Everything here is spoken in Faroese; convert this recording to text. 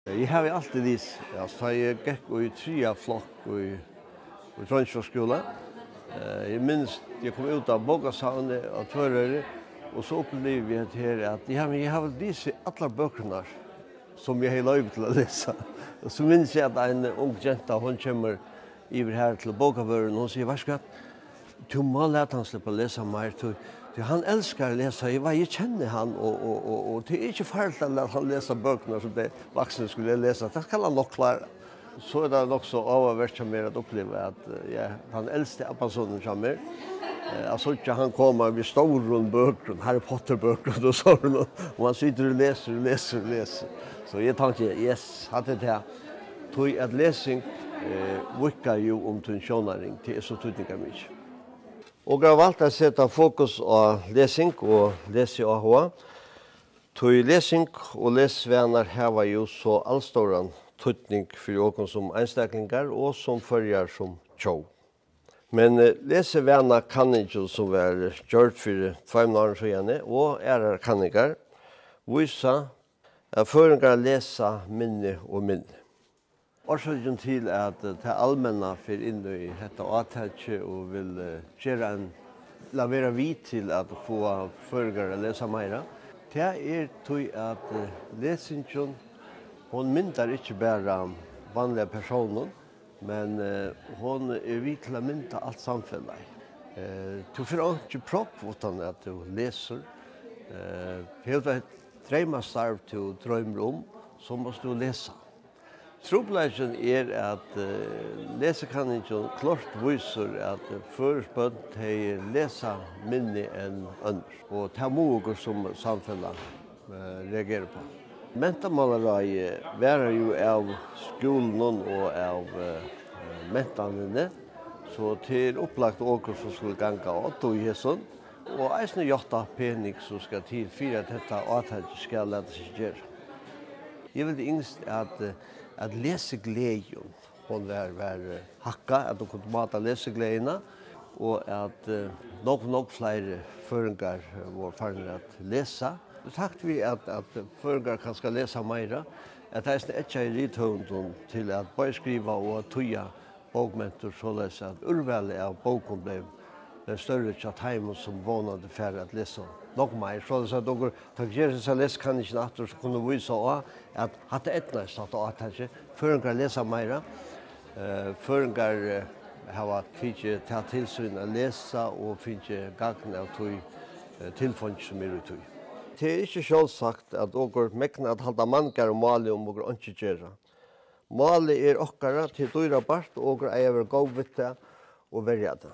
Jeg har alltid vis. Altså, jeg gikk i 3 flokk i Trondheimsskolen. Jeg minns, jeg kom ut av Bogasavnet og Tvørøyre, og så opplevde vi her at jeg har lyst alle bøkene som jeg har løyve til å lese. Og så minns jeg at en ung jenta, hun kommer over her til Bokavøren, og hun sier, «Varskat, du må lete han slippe å lese mer, han elskar å lese, jeg kjenner han, og det er ikke farlig at han leser bøkene som de voksne skulle lese, det skal han nok klare. Så det nok så overvært som mer at oppleve at han eldste personen kommer. Jeg så ikke han kommer med store bøker, Harry Potter-bøker og sånn, og han sitter og leser. Så jeg tenkte, yes, hadde det her. Tog at lesing vikker jo om til en sjånæring, det så tydninger mye. Og jeg har valgt å sette fokus på lesing og lese AHA. Tog lesing og lesvenner har jo så allstående tydning for oss som einstaklingar og som følger som tjå. Men lesevenner kan ikke som var gjort for 2 år siden, og kanningar viser at føringar leser minne og minne. Årsaken til at det allmänna fyrir inn i dette avtaket og vil la være vid til at få føringar å lese meira, det tog at lesingen hon myndar ikke bare vanliga personer, men hon vid til å mynda alt samfunnet. Du får ikke propp utan at du leser. Helt et drømmastarv du drømmer om, så måste du lesa. Trobladjen at lesekanningen klart viser at førespønt de leser minne enn andre, og det er måger som samfunnet reagerer på. Mentamålerai værer jo av skolen og av mentanene, så til opplagt åker som skulle ganga åtta i hesson, og eisne jotta pening som skal til for at dette avtaket skal lade seg gjøre. Jeg vil yngst at lesegleden, hon var hakka, at hun kunne mata lesegleden, og at nok flere føringar var ferdig at lesa. Så takk vi at føringar kan skal lesa meira, at det er ikke i rithøvnden til at bare skriva og tøya bokmentor såleis at urvalget av boken ble større til heimen som vånade færre at lesa nok mer. Så dere takk gjør seg lesekanningen atter, så kunne vi vise at det etnast at det føringar lesa meira, føringar har tidlig tatt tilsyn å lesa og finne gagn av tilfunnet som i tøy. Det er ikke selvsagt at dere mekner at halda mangar og mali om dere ikke gjør. Mali okkara til dyra bart, og dere eier gå vidt det og verja det.